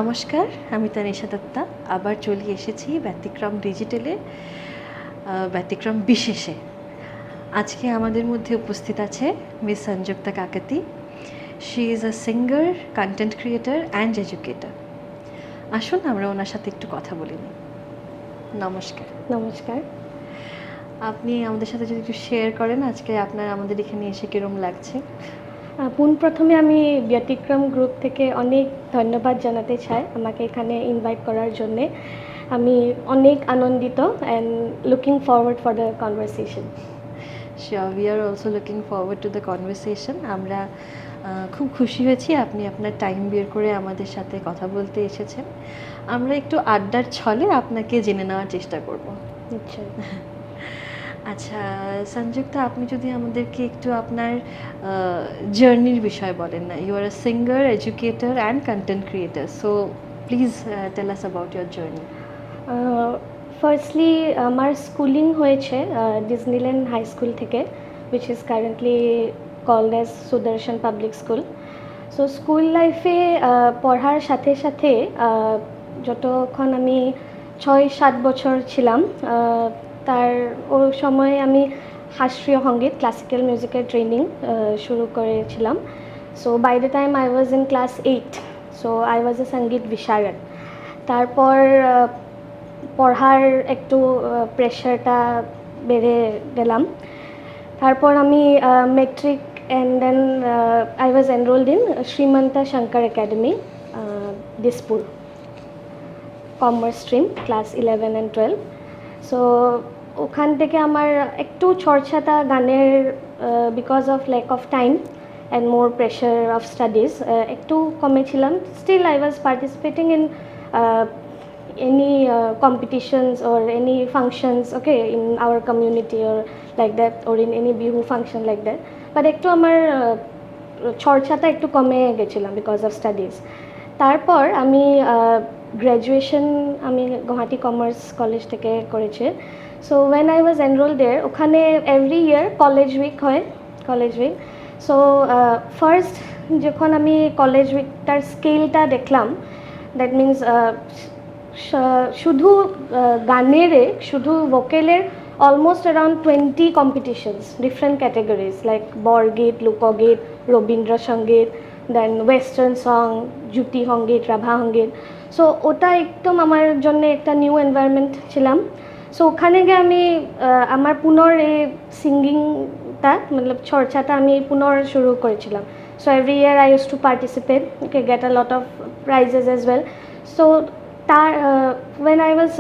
নমস্কার, আমি তানিশা দত্তা আবার চলে এসেছি ব্যতিক্রম ডিজিটালে ব্যতিক্রম বিশেষে। আজকে আমাদের মধ্যে উপস্থিত আছে miss Sanjukta Kakati. She is a singer, content creator and educator. আসুন আমরা ওনার সাথে একটু কথা বলে নিই। নমস্কার। নমস্কার। আপনি আমাদের সাথে যদি একটু শেয়ার করেন আজকে আপনার আমাদের এখানে এসে কীরকম লাগছে। প্রথমে আমি ব্যতিক্রম গ্রুপ থেকে অনেক ধন্যবাদ জানাতে চাই আমাকে এখানে ইনভাইট করার জন্যে। আমি অনেক আনন্দিত and looking forward for the conversation. Sure, we are also looking forward to the conversation. আমরা খুব খুশি হয়েছি আপনি আপনার টাইম বের করে আমাদের সাথে কথা বলতে এসেছেন। আমরা একটু আড্ডার ছলে আপনাকে জেনে নেওয়ার চেষ্টা করব। নিশ্চয়ই। আচ্ছা সঞ্জুক্তা, আপনি যদি আমাদেরকে একটু আপনার জার্নির বিষয়ে বলেন। না, you are a singer, educator and content creator, so please tell us about your journey. Firstly আমার স্কুলিং হয়েছে ডিজনিল্যান্ড হাই স্কুল থেকে, which is currently called as Sudarshan public school. So school লাইফে পড়ার সাথে সাথে যতক্ষণ আমি 6-7 বছর ছিলাম, তার ওই সময় আমি শাস্ত্রীয় সঙ্গীত ক্লাসিক্যাল মিউজিকের ট্রেনিং শুরু করেছিলাম। So by the time I was in class 8, so I was a Sangeet Visharad. তারপর পড়ার একটু প্রেশারটা বেড়ে গেলাম। তারপর আমি matric and then I was enrolled in Srimanta Sankar academy, Dispur, commerce stream, class 11 and 12। So ওখান থেকে আমার একটু চর্চাটা গানের because of lack of time and more pressure of studies একটু কমেছিলাম। Still I was participating in any competitions or any functions, okay, in our community or like that, or in any bihu function like that, but একটু আমার চর্চাটা একটু কমে গেছিলাম because of studies. তারপর আমি গ্র্যাজুয়েশন আমি গুয়াহাটি কমার্স কলেজ থেকে করেছি। So when I was enroll there, ওখানে এভরি ইয়ার কলেজ উইক হয়, কলেজ উইক। সো ফার্স্ট যখন আমি কলেজ উইকটার স্কেলটা দেখলাম, দ্যাট মিনস শুধু গানেরে, শুধু ভোকেলের almost around 20 competitions, different categories like Borgeet, Lokgeet, Rabindrasangeet, then western song, Jyoti Sangeet, Rabha সঙ্গীত। সো ওটা একদম আমার জন্য একটা নিউ এনভায়রনমেন্ট ছিলাম। সো ওখানে গিয়ে আমি আমার পুনর এই সিঙ্গিংটা মতলব চর্চাটা আমি পুনর শুরু করেছিলাম। So every year I use to participate, okay, get a lot of prices as well. So when I was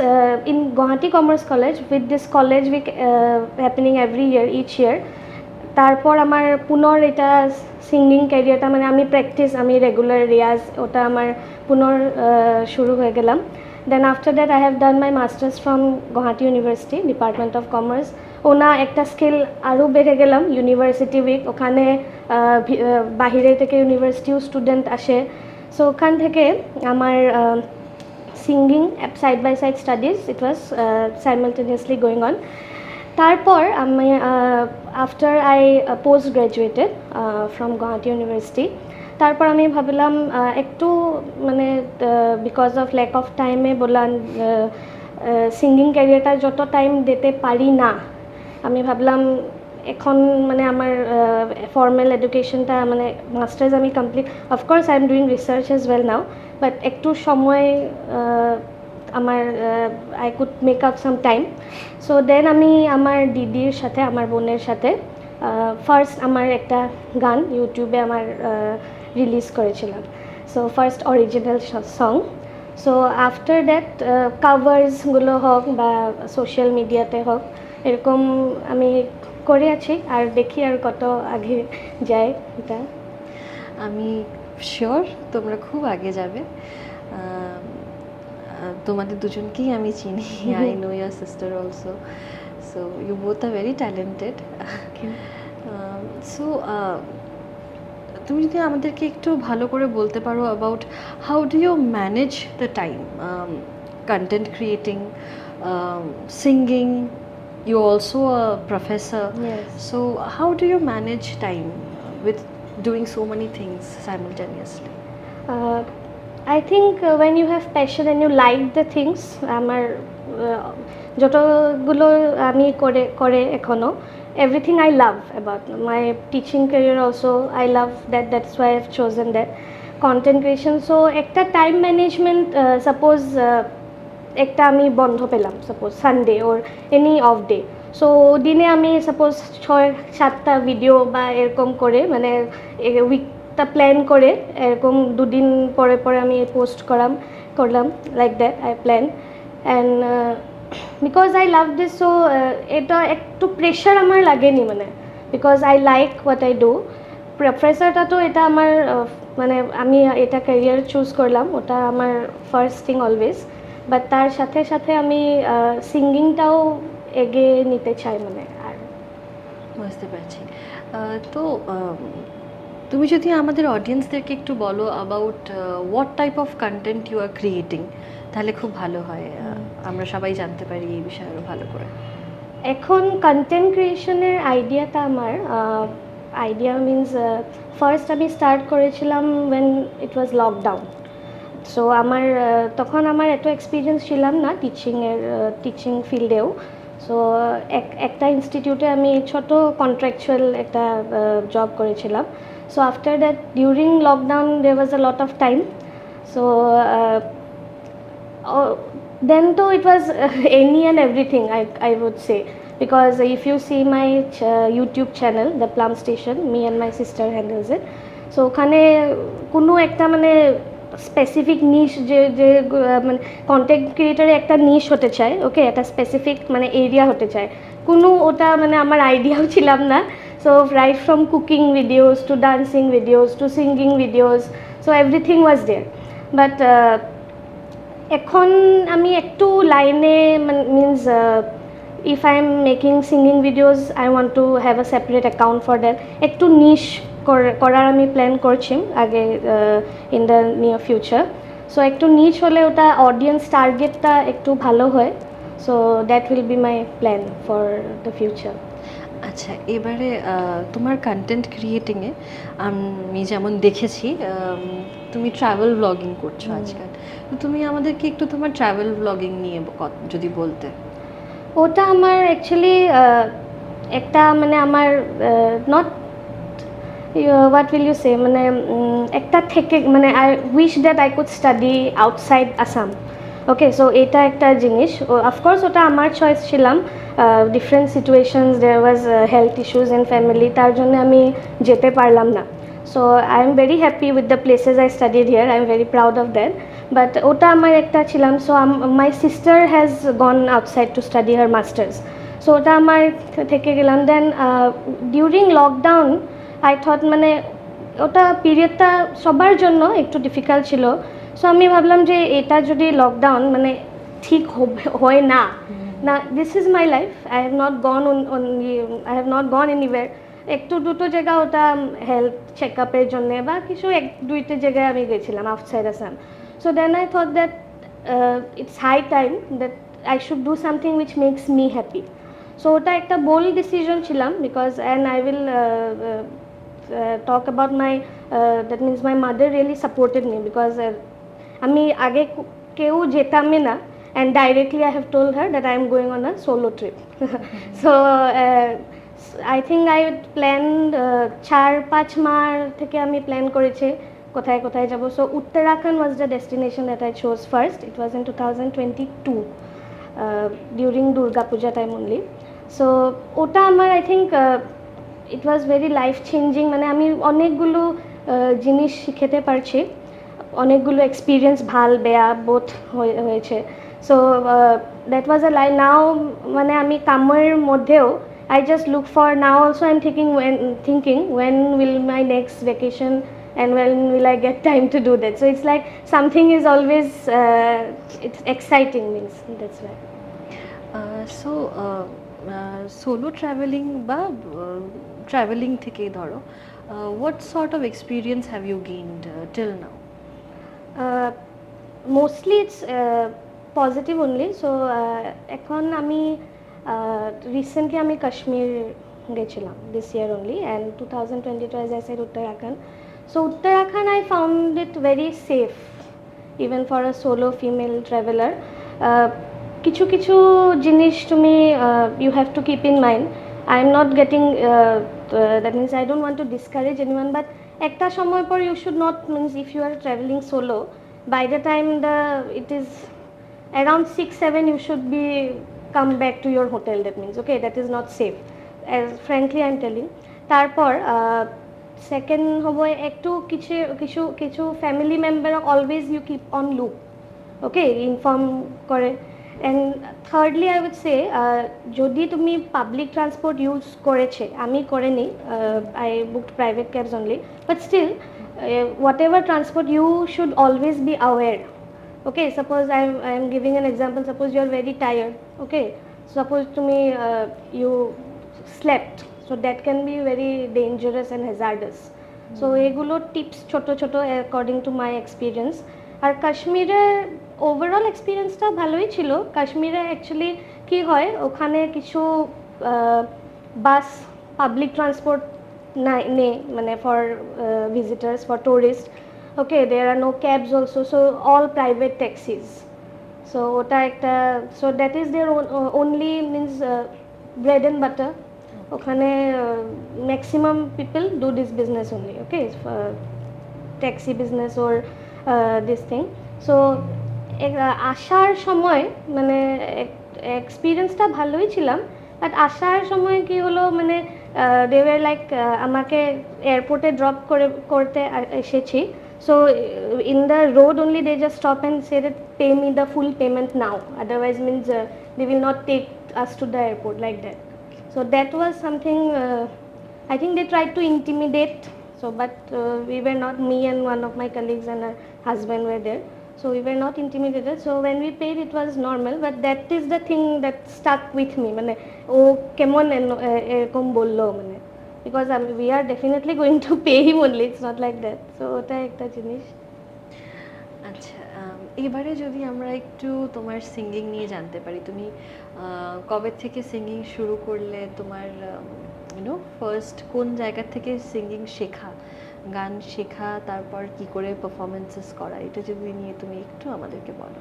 in Guwahati Commerce College, with this college week happening every year, each year, তারপর আমার পুনর এটা singing ক্যারিয়ারটা মানে আমি practice, আমি regular Riaz, ওটা আমার পুনর শুরু হয়ে গেলাম। Then after that I have done my masters from Guwahati university, department of commerce. ওনা একটা স্কিল আরও বেড়ে গেলাম, ইউনিভার্সিটি উইক, ওখানে বাহিরে থেকে ইউনিভার্সিটিও স্টুডেন্ট আসে। সো ওখান থেকে আমার singing side by side studies, it was simultaneously going on. তারপর আমি after I post graduated from Guwahati university, তারপর আমি ভাবলাম একটু মানে বিকজ অফ ল্যাক অফ টাইমে বললাম সিঙ্গিং ক্যারিয়ারটা যত টাইম দিতে পারি না, আমি ভাবলাম এখন মানে আমার ফর্মাল এডুকেশনটা মানে মাস্টার্স আমি complete, of course I am doing research as well now, but একটু সময় আমার I could make up some time. So then আমি আমার দিদির সাথে, আমার বোনের সাথে ফার্স্ট আমার একটা গান ইউটিউবে আমার রিলিজ করেছিলাম। So first original song. So after that কাভার্সগুলো হোক বা সোশ্যাল মিডিয়াতে হোক, এরকম আমি করে আছি, আর দেখি আর কত আগে যায়। এটা আমি শিওর তোমরা খুব আগে যাবে। তোমাদের দুজনকেই আমি চিনি, I know your sister also, so you both are very talented. So তুমি যদি আমাদেরকে একটু ভালো করে বলতে পারো about how do you manage the time, content creating, singing, you also a professor. Yes. So how do you manage time with doing so many things simultaneously? I think when you have passion and you like the things, আমার যতগুলো আমি করে এখনো, everything I love about my teaching career also I love that, that's why I've chosen that content creation. So একটা time management, suppose একটা আমি বন্ধ পেলাম, সাপোজ সানডে ওর এনি অফ ডে, সো দিনে আমি সাপোজ 6-7টা ভিডিও বা এরকম করে মানে উইকটা প্ল্যান করে এরকম 2 দিন পরে পরে আমি পোস্ট করলাম like that I plan. And because I love this, so এটা একটু প্রেশার আমার লাগেনি, মানে because I like what I do. প্রেশারটা তো এটা আমার মানে আমি এটা ক্যারিয়ার চুজ করলাম, ওটা আমার ফার্স্ট থিং অলওয়েজ, বাট তার সাথে সাথে আমি সিঙ্গিংটাও এগিয়ে নিতে চাই, মানে আর বুঝতে পারছি। তো তুমি যদি আমাদের অডিয়েন্সদেরকে একটু বলো about what type of content you are creating, তাহলে খুব ভালো হয়, আমরা সবাই জানতে পারি এই বিষয়ে আরও ভালো করে। এখন কন্টেন্ট ক্রিয়েশনের আইডিয়াটা আমার আইডিয়া মিনস ফার্স্ট আমি স্টার্ট করেছিলাম when it was lockdown. So আমার তখন আমার এত এক্সপিরিয়েন্স ছিলাম না টিচিং ফিল্ডেও। সো একটা ইনস্টিটিউটে আমি ছোট কন্ট্রাকচুয়াল একটা জব করেছিলাম। So after that during lockdown there was a lot of time, so then though it was any and everything I would say, because if you see my YouTube channel, the Plum Station, me and my sister handles it. So ওখানে কোনো একটা মানে specific নিশ যে মানে content ক্রিয়েটারে একটা নিশ হতে চায়, ওকে, একটা স্পেসিফিক মানে এরিয়া হতে চায়, কোনো ওটা মানে আমার আইডিয়াও ছিলাম না। So right from cooking videos to dancing videos to singing videos, so everything was there. But এখন আমি একটু লাইনে means if I am making singing videos I want to have a separate account for that, একটু niche করার আমি plan করছি আগে in the near future. So একটু নিচ হলে ওটা অডিয়েন্স টার্গেটটা একটু ভালো হয়, so that will be my plan for the future. আচ্ছা, এবারে তোমার কন্টেন্ট ক্রিয়েটিংয়ে আমি যেমন দেখেছি তুমি ট্রাভেল ব্লগিং করছো আজকাল, তো তুমি আমাদেরকে একটু তোমার ট্রাভেল ব্লগিং নিয়ে যদি বলতে। ওটা আমার অ্যাকচুয়ালি একটা মানে আমার not what will you say, মানে একটা থেকে মানে I wish that I could study outside Assam, okay. So এটা একটা জিনিস, অফকোর্স ওটা আমার চয়েস ছিলাম, different situations, there was health issues in family, তার জন্য আমি যেতে পারলাম না। So I am very happy with the places I studied here, I am very proud of that, but ওটা আমার একটা ছিলাম। So my sister has gone outside to study her masters, so ওটা আমার থেকে গেলাম। দেন ডিউরিং লকডাউন আই থট মানে ওটা পিরিয়ডটা সবার জন্য একটু ডিফিকাল্ট ছিল। সো আমি ভাবলাম যে এটা যদি লকডাউন মানে ঠিক হয় না, this is my life, I have not gone anywhere, একটু দুটো জায়গা ওটা হেলথ চেক আপের জন্যে বা কিছু 1-2টা জায়গায় আমি গেছিলাম outside Assam. So then I thought that it's high time that I should do something which makes me happy. So ওটা একটা বোল্ড ডিসিশন ছিলাম, because and I will talk about my that means my mother really supported me, because আমি আগে কেউ যেতামই না, and directly I have told her that I am going on a solo trip. So I think I planned 4-5 মাস থেকে আমি plan করেছি কোথায় কোথায় যাব। So Uttarakhand was the destination that I chose first. It was in 2022 during Durga Puja time only. So ওটা আমার I think it was very life changing, মানে আমি অনেকগুলো জিনিস শিখতে পারছি, অনেকগুলো এক্সপিরিয়েন্স ভাল বেয়া বোথ হয়েছে। So that was a life. Now মানে আমি কামের মধ্যেও I just look for, now also I am thinking when will my next vacation and when will I get time to do that. So it's like something is always it's exciting, means that's why. So solo travelling বা travelling থেকে ধরো what sort of experience have you gained till now? Mostly it's positive only. So এখন আমি recently আমি কাশ্মীর গেছিলাম this year only, and 2022 as I said Uttarakhand. So Uttarakhand I found it very safe even for a solo female traveler. কিছু কিছু জিনিস তুমি you have to keep in mind. I am not getting that means I don't want to discourage anyone, but একটা সময় পর you should not, means if you are traveling solo, by the time it is around 6-7 you should be come back to your hotel. That means okay, that is not safe, as frankly I am telling. তারপর second হবে একটু কিছু কিছু কিছু family member always you keep on loop, okay, inform করে। And thirdly I would say, যদি তুমি public transport use করেছে, আমি করিনি, I booked private cabs only, but still whatever transport you should always be aware. Okay, suppose I am giving an example. Suppose you are very tired. Okay, suppose to me you slept, so that can be very dangerous and hazardous. So egulo tips choto choto according to my experience. আর কাশ্মীরের overall এক্সপিরিয়েন্সটা ভালোই ছিল। কাশ্মীরে actually কী হয়, ওখানে কিছু বাস public transport নেই, মানে for visitors, for tourist. Okay, there are no cabs also, so all private taxis. So ota ekta, so that is their only means bread and butter. Okhane maximum people do this business only, okay, taxi business or this thing. So আসার সময় মানে এক্সপিরিয়েন্সটা ভালোই ছিলাম, but আসার সময় কি হলো, মানে দে ওয়ার লাইক আমাকে এয়ারপোর্টে ড্রপ করতে এসেছি। So in the road only they just stop and say that pay me the full payment now, otherwise means they will not take us to the airport, like that. So that was something, I think they tried to intimidate. So but we were not, me and one of my colleagues and her husband were there, so we were not intimidated. So when we paid it was normal, but that is the thing that stuck with me, মানে ও কেমন এরকম বললো, মানে because we are definitely going to pay him only, it's not like that. So ওটা একটা জিনিস। আচ্ছা, এবারে যদি আমরা একটু তোমার সিঙ্গিং নিয়ে জানতে পারি, তুমি কবে থেকে সিঙ্গিং শুরু করলে, তোমার ফার্স্ট কোন জায়গা থেকে সিঙ্গিং শেখা, গান শেখা, তারপর কি করে পারফরমেন্সেস করা, এটা যদি নিয়ে তুমি একটু আমাদেরকে বলো।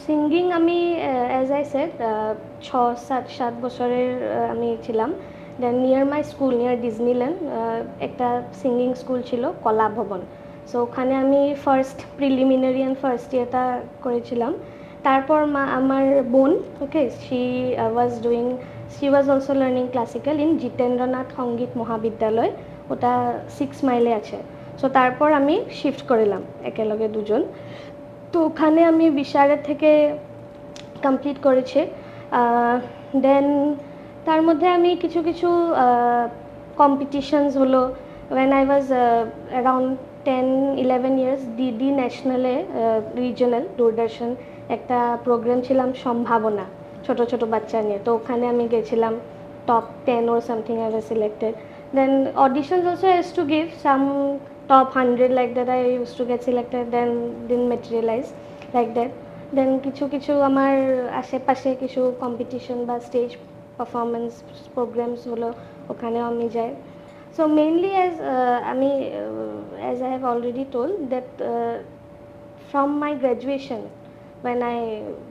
সিঙ্গিং আমি অ্যাজ আই সেড 6-7 বছরের আমি ছিলাম। Then near my school, near Disneyland, একটা সিঙ্গিং স্কুল ছিল, কলা ভবন। সো ওখানে আমি ফার্স্ট প্রিলিমিনারি অ্যান্ড ফার্স্ট ইয়ারটা করেছিলাম। তারপর আমার বোন, okay, she was also learning classical in Jitendranath Sangeet Mahavidyalaya, ওটা 6 মাইলে আছে। সো তারপর আমি শিফট করলাম একেলগে দুজন। তো ওখানে আমি বিশারের থেকে কমপ্লিট করেছি। দেন তার মধ্যে আমি কিছু কিছু কম্পিটিশনস হলো, when I was around 10-11 years, DD ন্যাশনালে রিজনাল দূরদর্শন একটা প্রোগ্রাম ছিলাম সম্ভাবনা, ছোট ছোট বাচ্চা নিয়ে। তো ওখানে আমি গেছিলাম top 10 or something, I was selected. Then auditions also I used to give some top 100 like that, I used to get selected, then didn't materialize like that. Then কিছু কিছু আমার আশেপাশে কিছু কম্পিটিশন বা স্টেজ পারফরমেন্স প্রোগ্রামস হলো, ওখানেও আমি যাই। So mainly as I have already told that from my graduation, when I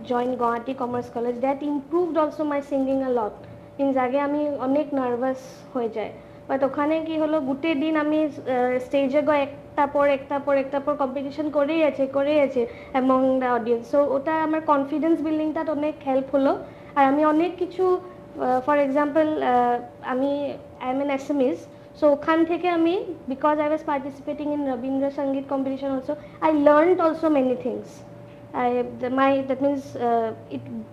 joined Guwahati Commerce College, that improved also my singing a lot. Means আগে আমি অনেক নার্ভাস হয়ে যায়, বাট ওখানে কি হলো, গোটেই দিন আমি স্টেজে গিয়ে একটা পর কম্পিটিশন করেই আছে অ্যামং দ্য অডিয়েন্স। সো ওটা আমার কনফিডেন্স বিল্ডিংটা অনেক হেল্প হলো। আর আমি অনেক কিছু, ফর এক্সাম্পল আমি I am an SMS, so ওখান থেকে আমি, because I was participating in Rabindra Sangeet competition also, I learned also many things. that means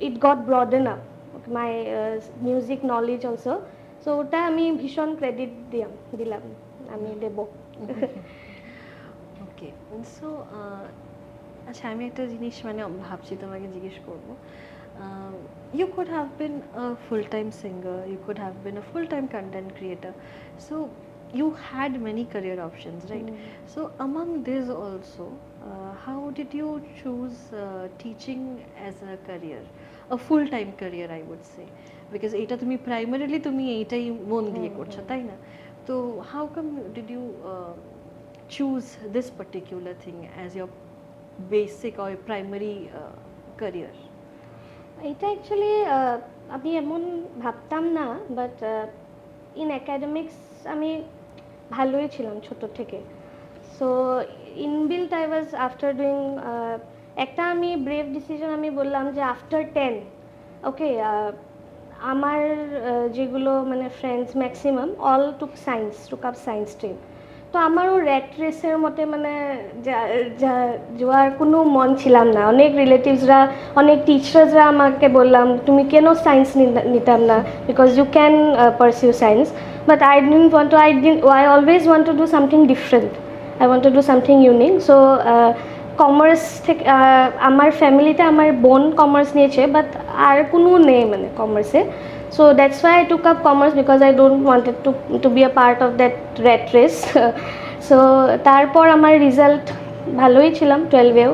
it got broadened up my music knowledge also. So ওটা আমি ভীষণ ক্রেডিট দিলাম, আমি দেব। ওকে, so আচ্ছা, আমি একটা জিনিস মানে ভাবছি তোমাকে জিজ্ঞেস করবো। You could have been a full-time singer, you could have been a full-time content creator, so you had many career options, right? So among these also, how did you choose teaching as a career, a full-time career I would say, because এটা তুমি primarily তুমি এইটাই মন দিয়ে করছো, তাই না? তো how come did you choose this particular thing as your basic or primary career? এটা অ্যাকচুয়ালি আমি এমন ভাবতাম না, বাট ইন অ্যাকাডেমিক্স আমি ভালোই ছিলাম ছোট থেকে। So inbuilt I was after doing একটা আমি ব্রেভ ডিসিশন আমি বললাম যে আফটার 10 ওকে আমার যেগুলো মানে ফ্রেন্ডস ম্যাক্সিমাম অল টুক আপ সায়েন্স স্ট্রিম। তো আমারও র্যাট রেসের মতে মানে যাওয়ার কোনো মন ছিলাম না। অনেক রিলেটিভসরা, অনেক টিচার্সরা আমাকে বললাম তুমি কেন সায়েন্স নিতাম না, because you can pursue science. But I always want to do something different, I want to do something unique. So commerce থেকে আমার ফ্যামিলিতে আমার বোন কমার্স নিয়েছে, বাট আর কোনো নেই মানে কমার্সে। So that's why I took up commerce, because I don't wanted to be a part of that rat race. So তারপর আমার রেজাল্ট ভালোই ছিলাম 12এও।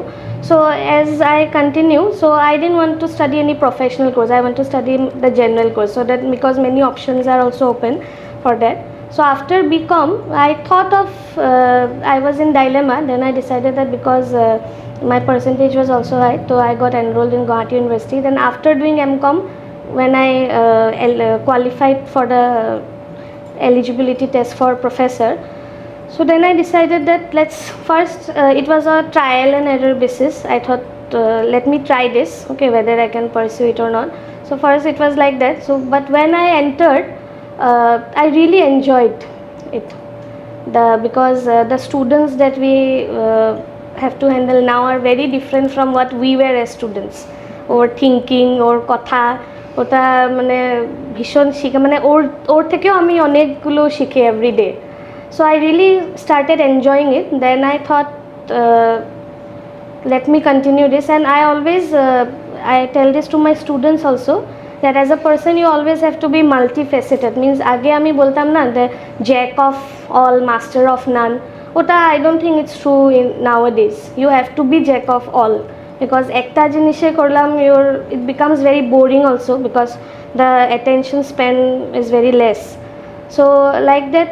So as I continue, so I didn't want to study any professional course, I want to study the general course, so that because many options are also open for that. So after BCom I thought of I was in dilemma. Then I decided that because my percentage was also high, so I got enrolled in Guwahati University. Then after doing MCom, when I qualified for the eligibility test for professor, so then I decided that let's first it was a trial and error basis. I thought let me try this, okay, whether I can pursue it or not. So first it was like that. So but when I entered, I really enjoyed it, because the students that we have to handle now are very different from what we were as students. Or thinking or কথা ওটা মানে ভীষণ শিখে, মানে ওর থেকেও আমি অনেকগুলো শিখি every day. So I really started enjoying it. Then I thought let me continue this, and I always I tell this to my students also, that as a person you always have to be multifaceted. Means আগে আমি বলতাম না the jack of all master of none, ওটা I don't think it's true in nowadays. You have to be jack of all, because একটা জিনিসে করলাম it becomes very boring also, because the attention span is very less. So like that,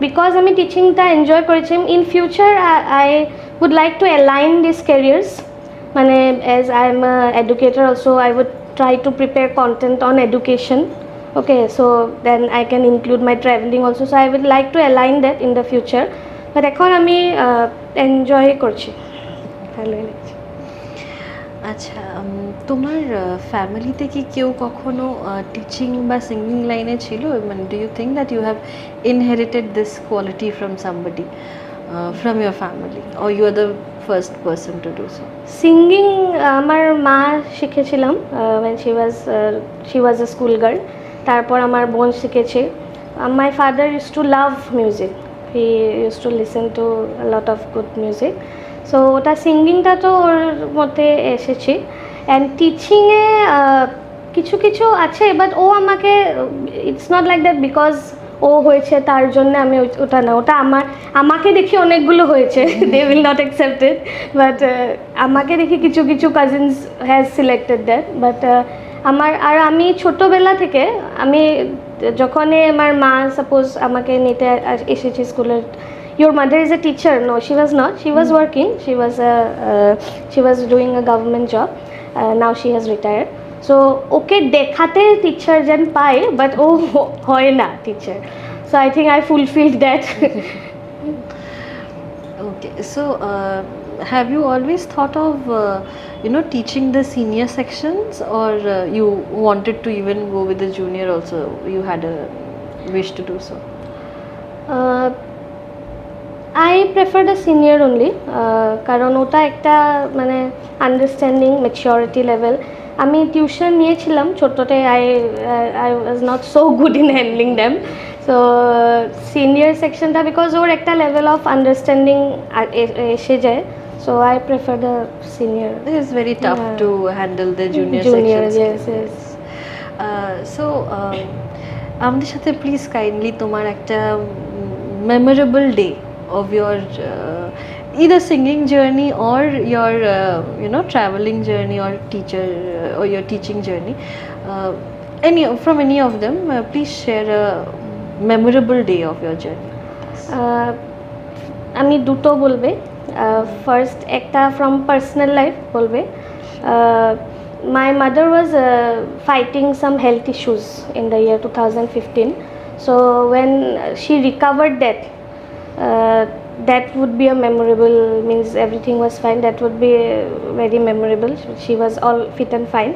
because আমি টিচিংটা enjoy করেছি, in future I would like to align these careers. মানে as I am a educator also, I would try to prepare content on education, okay, so then I can include my traveling also. So I would like to align that in the future, but এখন আমি enjoy করছি, ভালোই লাগছে। আচ্ছা, তোমার ফ্যামিলিতে কি কেউ কখনো টিচিং বা সিঙ্গিং লাইনে ছিল? মানে do you think that you have inherited this quality from somebody from your family, or you are the first person to do so? Singing আমার মা শিখেছিলাম, when she was a school girl. তারপর আমার বোন শিখেছে। My father used to love music, he used to listen to a lot of good music. So ওটা সিঙ্গিংটা তো ওর মধ্যে এসেছে। অ্যান্ড টিচিংয়ে কিছু কিছু আছে, বাট ও আমাকে, it's not like that because ও হয়েছে তার জন্য আমি ওটা না, ওটা আমাকে দেখি অনেকগুলো হয়েছে, they will not accept it, but আমাকে দেখি কিছু কিছু cousins has selected that. But আমি ছোটোবেলা থেকে আমি যখনই আমার মা সাপোজ আমাকে নিতে এসেছে স্কুলের, your mother is a teacher? No, she was not, she was working, she was doing a government job, now she has retired. So okay, দেখাতে টিচার যেন পায়, বাট ও হয় না teacher. So I think I fulfilled that. Okay, so have you always thought of teaching the senior sections, or you wanted to even go with the junior also? You had a wish to do so? I prefer the senior only, কারণ ওটা একটা মানে understanding maturity level. আমি tuition নিয়েছিলাম ছোটোতে, I was not so good in handling them. So senior সেকশনটা because ওর একটা level of understanding এসে যায়, so I prefer the senior. It is very tough to handle the junior sections. Yes. So আমাদের সাথে please kindly তোমার একটা memorable day of your either singing journey or your traveling journey or or your teaching journey, from any of them, please share a memorable day of your journey. আমি দুটো বলবে, first একটা from personal life বলবে my mother was fighting some health issues in the year 2015, so when she recovered that, that would be a memorable, means everything was fine, that would be very memorable, she was all fit and fine.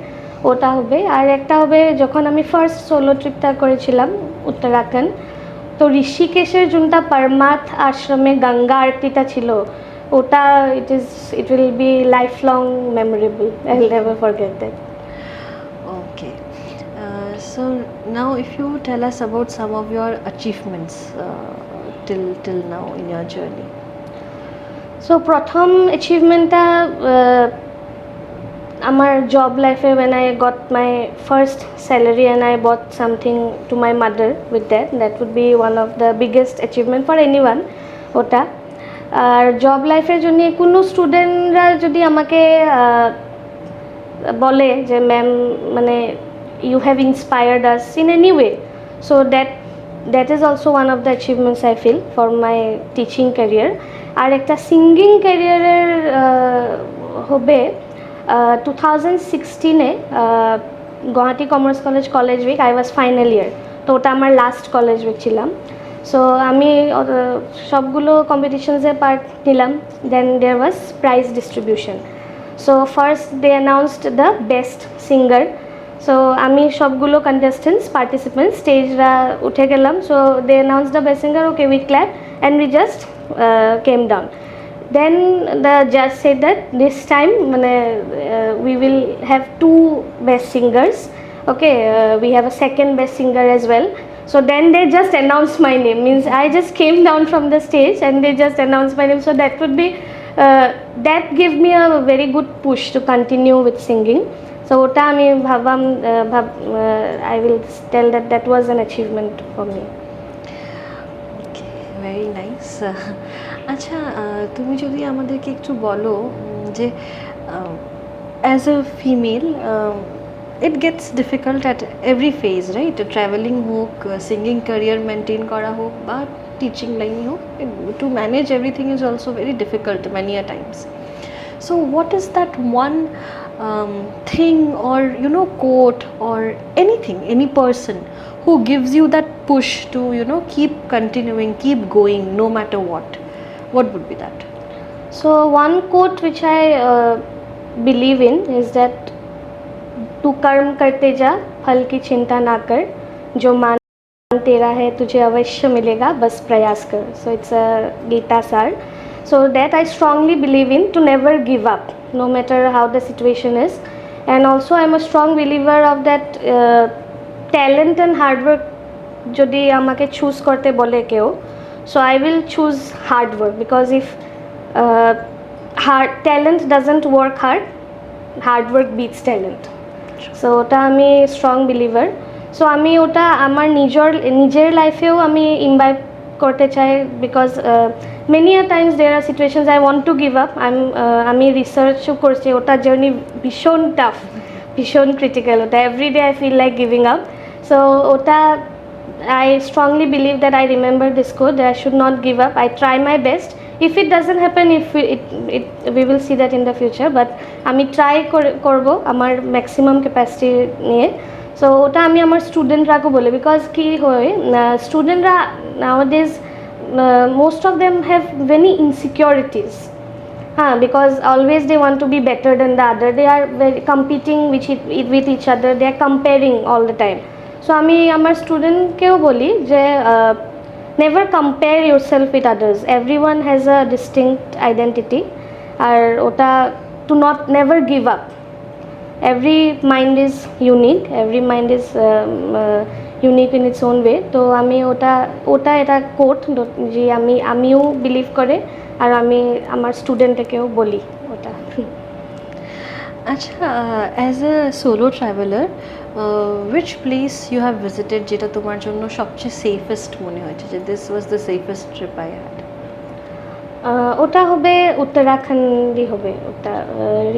ওটা হবে। আর একটা হবে যখন আমি first solo ট্রিপটা করেছিলাম উত্তরাখণ্ড, তো ঋষিকেশের যোনটা পরমার্থ আশ্রমে গঙ্গা আরতিটা ছিল, ওটা it will be lifelong memorable. I'll never forget that. Okay. So now if you tell us about some of your achievements till now in your journey. So প্রথম অ্যাচিভমেন্টটা আমার জব লাইফে when I got my first salary and I bought something to my mother with that would be one of the biggest achievement for anyone ওটা। আর job লাইফের জন্য কোনো স্টুডেন্টরা যদি আমাকে বলে যে ম্যাম মানে you have inspired us in any way, so that is also one of the achievements I feel for my teaching career. আর একটা সিঙ্গিং ক্যারিয়ারের হবে 2016-এ Guwahati commerce college week, I was final year, তো ওটা আমার লাস্ট কলেজ উইক ছিলাম। So আমি সবগুলো কম্পিটিশনসে পার্ট নিলাম, then there was prize distribution. So first they announced the best singer, so আমি সবগুলো কন্টেস্টেন্টস পার্টিসিপেন্টস স্টেজরা উঠে গেলাম, so they announce the best singer, okay we clap and we just came down. Then the judge said that this time we will have two best singers, okay, we have a second best singer as well. So then they just announced my name, means I just came down from the stage and they just announced my name, so that would be that gave me a very good push to continue with singing. So ota ami bhabam I will tell that that was an achievement for me. Okay, very nice. আচ্ছা, তুমি যদি আমাদেরকে একটু বলো যে as a female it gets difficult at every phase, right? Travelling হোক, singing career maintain করা হোক বা টিচিং লাইন হোক, to manage everything is also very difficult many a times. So what is that one thing or quote or anything, any person who gives you that push to keep continuing, keep going no matter what would be that? So one quote which I believe in is that तू कर्म करते जा, फल की चिंता ना कर, जो मान तेरा है तुझे अवश्य मिलेगा, बस प्रयास कर. So it's a Gita sar. So that I strongly believe in, to never give up no matter how the situation is. And also I'm a strong believer of that talent and hard work jodi amake choose korte bole keo, so I will choose hard work, because if talent doesn't work hard work beats talent. So ota ami strong believer. So ami ota amar nijer life eo ami imbibe korte chai, because many a times there are situations I want to give up. আমি রিসার্চও করছি, ওটা journey ভীষণ tough, ভীষণ critical, ওটা every day I feel like giving up. So ওটা I strongly believe that I remember this quote, that I should not give up. I try my best. If it doesn't happen, we will see that in the future. But আমি try করব আমার maximum capacity নিয়ে। So ওটা আমি আমার স্টুডেন্টরাকেও বলি, because কি হয় স্টুডেন্টরা nowadays most of them have many insecurities, because always they want to be better than the other, they are very competing with each other, they are comparing all the time. So আমি আমার স্টুডেন্টকেও বলি যে never compare yourself with others, everyone has a distinct identity, আর ওটা to not never give up. Every mind is unique, every mind is unique in its own way. তো আমি ওটা এটা coat যে আমিও বিলিভ করে, আর আমি আমার স্টুডেন্টকেও বলি ওটা। আচ্ছা, as a solo traveller which place you have visited যেটা তোমার জন্য সবচেয়ে সেফেস্ট মনে হয়েছে, যে this was the safest trip I had? ওটা হবে উত্তরাখণ্ডই হবে, ওটা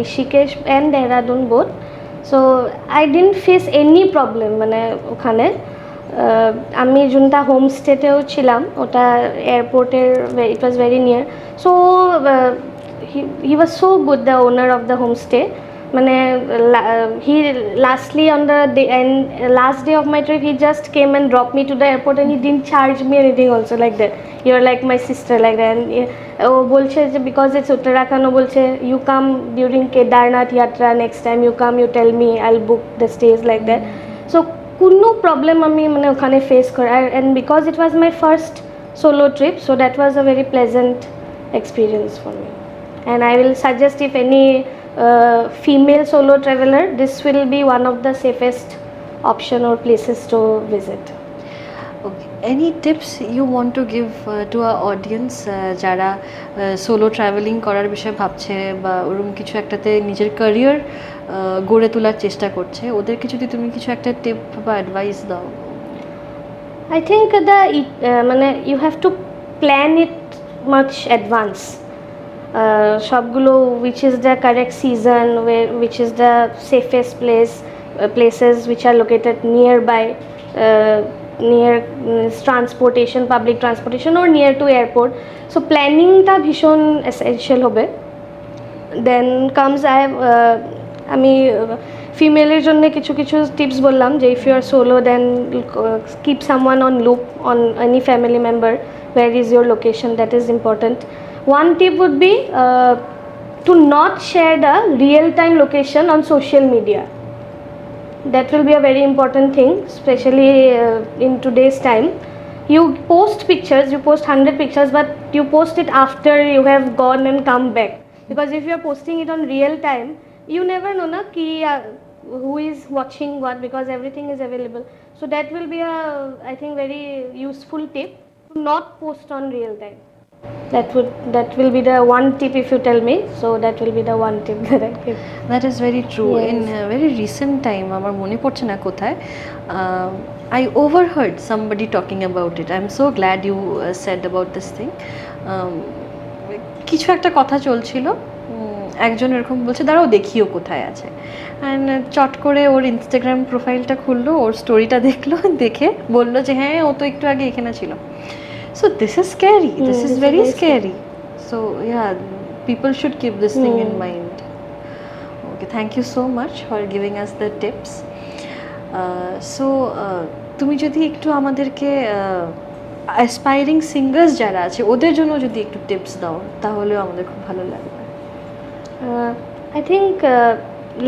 Rishikesh and Dehradun both. So I didn't face any problem, মানে ওখানে আমি যোনটা হোমস্টেতেও ছিলাম ওটা এয়ারপোর্টের, it was very near. So he was so good, the owner of the homestay. মানে he lastly on the day and last day of my trip he just came and drop me to the airport and he didn't charge me anything also like that, you are like my sister like that. ও বলছে যে because it's Uttarakhand, ও বলছে you come during Kedarnath Yatra, next time you come you tell me I will book the stage like that. So কোনো problem আমি মানে ওখানে face করে, and because it was my first solo trip, so that was a very pleasant experience for me. And I will suggest if any female solo traveler, this will be one of the safest option or places to visit. Okay. Any tips you want to give to our audience যারা solo travelling করার বিষয়ে ভাবছে বা ওরকম কিছু একটাতে নিজের career গড়ে তোলার চেষ্টা করছে, ওদেরকে যদি তুমি কিছু একটা টিপ বা অ্যাডভাইস দাও? I think মানে you have to plan it much advance. সবগুলো which is the correct season, which is the safest places which are located nearby, near transportation, public transportation or near to airport. So planning ta bhishon essential hobe. Then comes আমি ফিমেলের জন্য কিছু কিছু tips বললাম যে if you are solo then keep someone on loop on any family member, where is your location, that is important. One tip would be to not share the real-time location on social media. That will be a very important thing, especially in today's time. You post pictures, you post 100 pictures, but you post it after you have gone and come back. Because if you are posting it on real time, you never know na ki who is watching what, because everything is available. So that will be a, I think, very useful tip to not post on real time. That will be the one tip if you tell me. So that will be the one tip that I give. That is very true. Yes. In very recent time, আমার মনে পড়ছে না কোথায়, I overheard somebody talking about it. I'm so glad you said about this thing. কিছু একটা কথা চলছিল, একজন এরকম বলছে দাঁড়াও দেখিও কোথায় আছে, অ্যান্ড চট করে ওর ইনস্টাগ্রাম প্রোফাইলটা খুললো, ওর স্টোরিটা দেখলো, দেখে বললো যে হ্যাঁ ও তো একটু আগে এখানে ছিল। So this is scary. This is very scary. So yeah, people should keep this thing in mind. Okay, thank you so much for giving us the tips. So তুমি যদি একটু আমাদেরকে অ্যাসপাইরিং সিঙ্গার্স যারা আছে ওদের জন্য যদি একটু টিপস দাও তাহলেও আমাদের খুব ভালো লাগবে। I think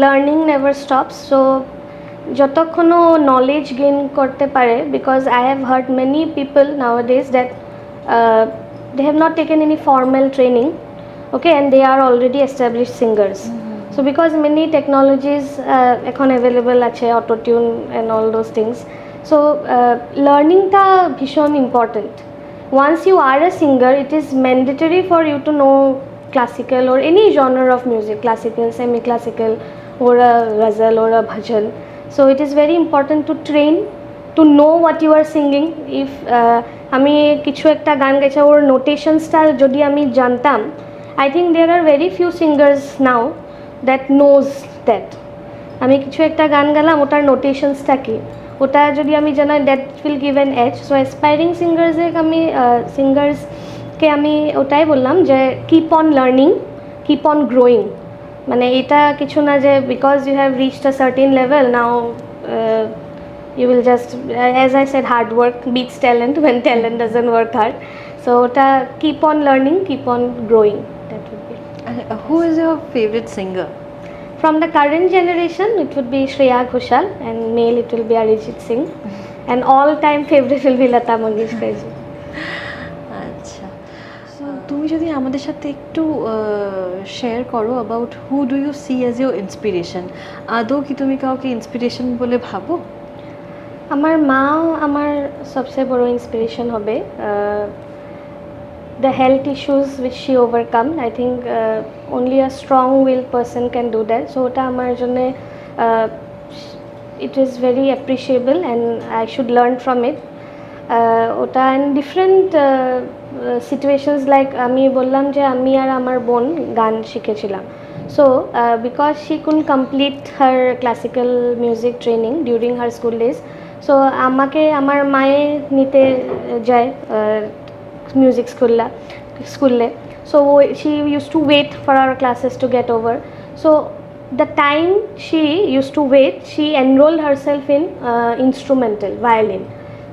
learning never stops. So যতক্ষণ নলেজ গেইন করতে পারে, because I have heard many people নাওয়াডেজ that they have not taken any formal training, okay, and they are already established singers. So because many technologies এখন available আছে, auto tune and all those things, so learning ta bhishon important. Once you are a singer, it is mandatory for you to know classical or any genre of music, classical, semi classical, or a ghazal or a bhajan. So it is very important to train, to know what you are singing. If আমি কিছু একটা গান গাইছি ওর নোটেশনসটা যদি আমি জানতাম, I think there are very few singers now that knows that. আমি কিছু একটা গান গালাম, ওটার নোটেশনসটা কী, ওটা যদি আমি জানাই, that will give an edge. So aspiring সিঙ্গার্সকে আমি ওটাই বললাম যে keep on learning, keep on growing. মানে এটা কিছু না যে because you have reached a certain level now you will just, as I said, hard work beats talent when talent doesn't work hard. So keep on learning, keep on growing. That would be. Who is your favorite singer? From the current generation, it would be Shreya Ghoshal, and male it will be Arijit Singh, and all-time favorite will be Lata Mangeshkar ji. আচ্ছা, so তুমি যদি আমাদের সাথে একটু share করো about who do you see as your inspiration, আদৌ কি তুমি কাউকে ইন্সপিরেশন বলে ভাবো? আমার মা আমার সবচেয়ে বড় ইন্সপিরেশন হবে। the health issues which she overcome, I think only a strong willed person can do that. So ওটা আমার জন্য it is very appreciable and I should learn from it. ওটা in different situations, like আমি বললাম যে আমি আর আমার বোন গান শিখেছিলাম। So because she couldn't complete her classical music training during her school days, so আমাকে আমার মায়ে নিতে যায় মিউজিক স্কুলে. So she used to wait for our classes to get over. So the time she used to wait, she enrolled herself in instrumental violin.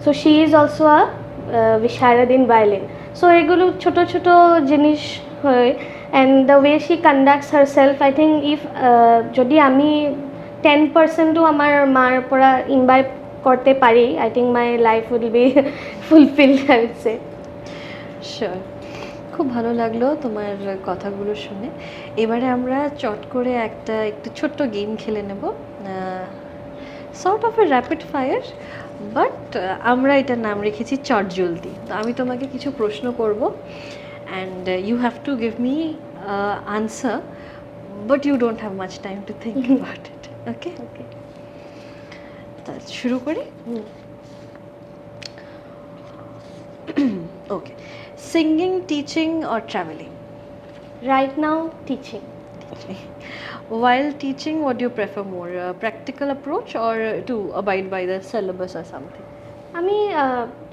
So she is also a Visharad in violin. So এগুলো ছোট ছোট জিনিস হয়. And the way she conducts herself, I think if যদি আমি 10%ও আমার মার পড়া ইমবাইব করতে পারি, I think my life will be fulfilled, I would say. Sure, খুব ভালো লাগলো তোমার কথাগুলো শুনে. এবারে আমরা চট করে একটু ছোট্ট গেম খেলে নেব, sort of A rapid fire, but আমরা এটার নাম রেখেছি চটজলদি. তো আমি তোমাকে কিছু প্রশ্ন করব, and you have to give me answer, but you don't have much time to think about it. Okay Okay. তা শুরু করি. Okay, singing, teaching or travelling? Right now, teaching. While teaching, what do you prefer more, practical approach or to abide by the syllabus or something? আমি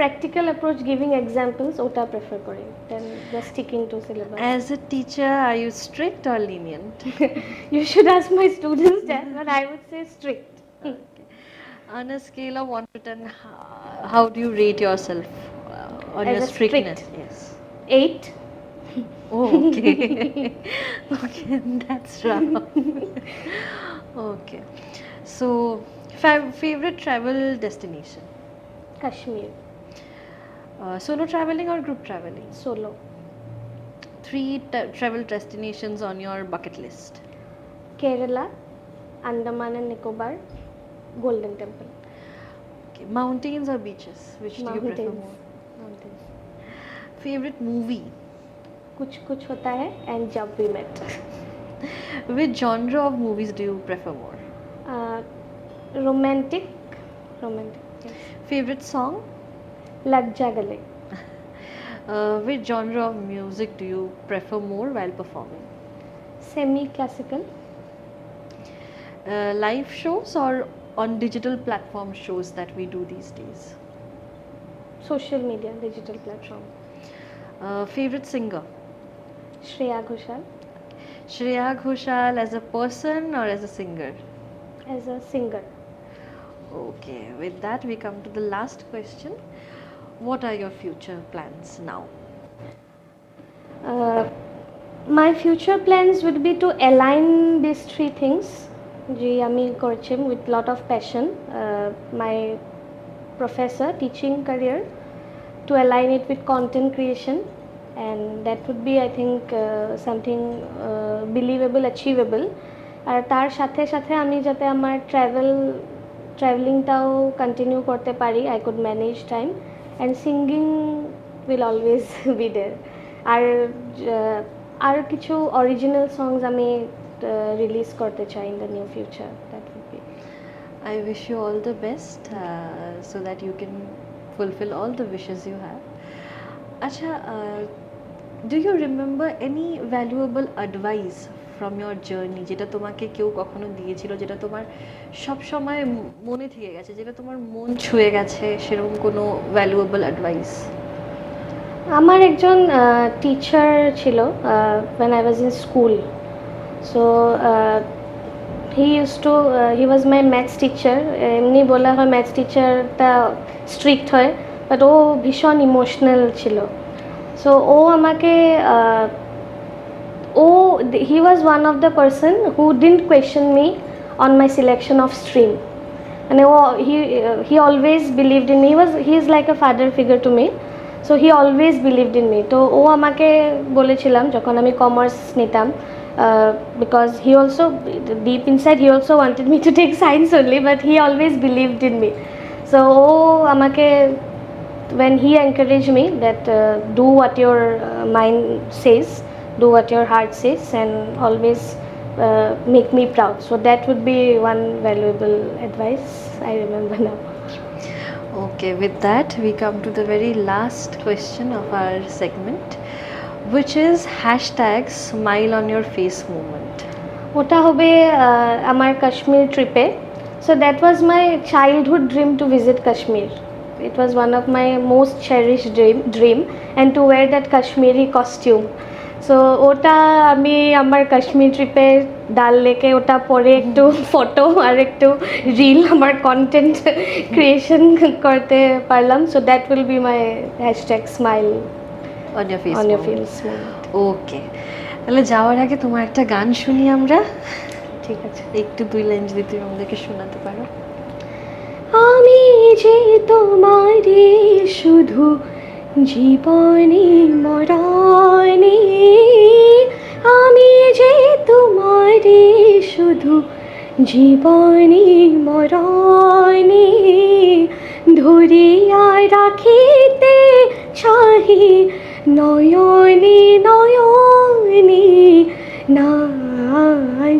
practical approach, giving examples, ওটা prefer করি than just sticking to syllabus. As a teacher, are you strict or lenient? You should ask my students that, but I would say strict. Okay. On a scale of 1 to 10, how do you rate yourself on As your a strictness? strict? Yes. 8. Oh, okay. Okay, that's rough. Okay. So, favorite travel destination? Kashmir. Solo traveling or group traveling? Solo. 3 travel destinations on your bucket list. Kerala, Andaman and Nicobar, Golden Temple. Okay. Mountains or beaches? Which do you prefer Mountains. more? Mountains. Favorite movie? कुछ कुछ होता है and Jab We Met. Which genre of movies do you prefer more? Romantic. Yes. Favorite song? Lag Ja Gale. Which genre of music do you prefer more while performing? Semi-classical. Live shows or on digital platform shows that we do these days? Social media, digital platform. Favorite singer? Shreya Ghoshal. Shreya Ghoshal as a person or as a singer? As a singer. Okay, with that we come to the last question. What are your future plans now? My future plans would be to align these 3 things. যে আমি করছি with lot of passion. My professor teaching career, to align it with content creation, and that would be, I think, something believable, achievable. আর তার সাথে সাথে আমি যাতে আমার ট্রাভেলিংটাও continue করতে পারি, I could manage time, and singing will always be there. আর কিছু original সংস আমি রিলিজ করতে চাই in the near future. That would be. I wish you all the best, so that you can fulfill all the wishes you have. Acha, do you remember any valuable advice from your journey যেটা তোমাকে কেউ কখনো দিয়েছিল, যেটা তোমার সব সময় মনে থেকে গেছে, যেটা তোমার মন ছুঁয়ে গেছে, সেরকম কোনো ভ্যালুয়েবল অ্যাডভাইস? আমার একজন টিচার ছিল when I was in school. So he was my maths teacher. এমনি বলা হয় ম্যাথস টিচারটা স্ট্রিক্ট হয়, বাট ও ভীষণ ইমোশনাল ছিল. সো ও আমাকে he was one of the person who didn't question me on my selection of stream. And he always believed in me. He is like a father figure to me. So he always believed in me. তো ও আমাকে বলেছিলাম যখন আমি commerce নিতাম, because he also, deep inside, he also wanted me to take science only, but he always believed in me. So ও আমাকে, when he encouraged me that do what your mind says, do what your heart says, and always make me proud. So that would be one valuable advice I remember now. Okay, with that we come to the very last question of our segment, which is #smile on your face moment. ওটা হবে আমার কাশ্মীর ট্রিপে. So that was my childhood dream to visit Kashmir. It was one of my most cherished dream and to wear that Kashmiri costume. So ওটা আমি আমার কাশ্মীর ট্রিপে ডাল লেকে ওটা পরে একটু ফটো আর একটু রিল আমার কন্টেন্ট ক্রিয়েশন করতে পারলাম. So that will be my #smile on your face on your face moment. ওকে, তাহলে যাওয়ার আগে তোমার একটা গান শুনি আমরা. ঠিক আছে. একটু 2 লাইন যদি তুমি আমাদেরকে শোনাতে পারো. আমি যে তোমারে শুধু জীবনে মরণে, আমি যে তোমারে শুধু জীবনে মরণে ধরিয়া রাখিতে চাহি নয়নে নয়নে, না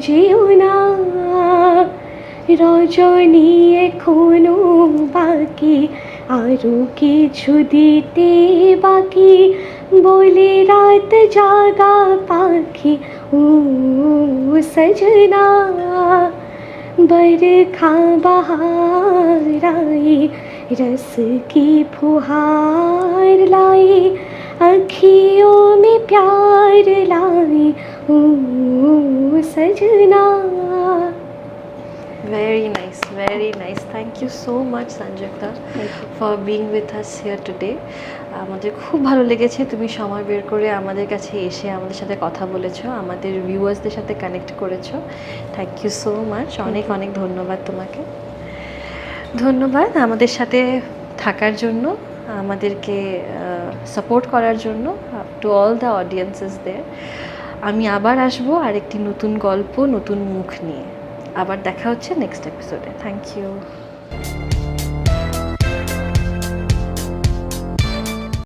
যেও না রজনী এখনো বাকি, আরো কিছু দিতে বাকি বলে রাত জাগা পাখি ও সজনা, बरखा बहार आई रस की फुहार लाई, अखियों में प्यार लाई ओ सजना. Very nice, very nice. Thank you so much Sanjukta for being with us here today. আমাদের খুব ভালো লেগেছে তুমি সময় বের করে আমাদের কাছে এসে আমাদের সাথে কথা বলেছো, আমাদের ভিউয়ার্সদের সাথে কানেক্ট করেছো. Thank you so much. অনেক অনেক ধন্যবাদ তোমাকে. ধন্যবাদ আমাদের সাথে থাকার জন্য, আমাদেরকে সাপোর্ট করার জন্য. টু অল দ্য অডিয়েন্সেস দেয়ার, আমি আবার আসবো আরেকটি নতুন গল্প, নতুন মুখ নিয়ে. আবার দেখা হচ্ছে নেক্সট এপিসোডে. Thank you.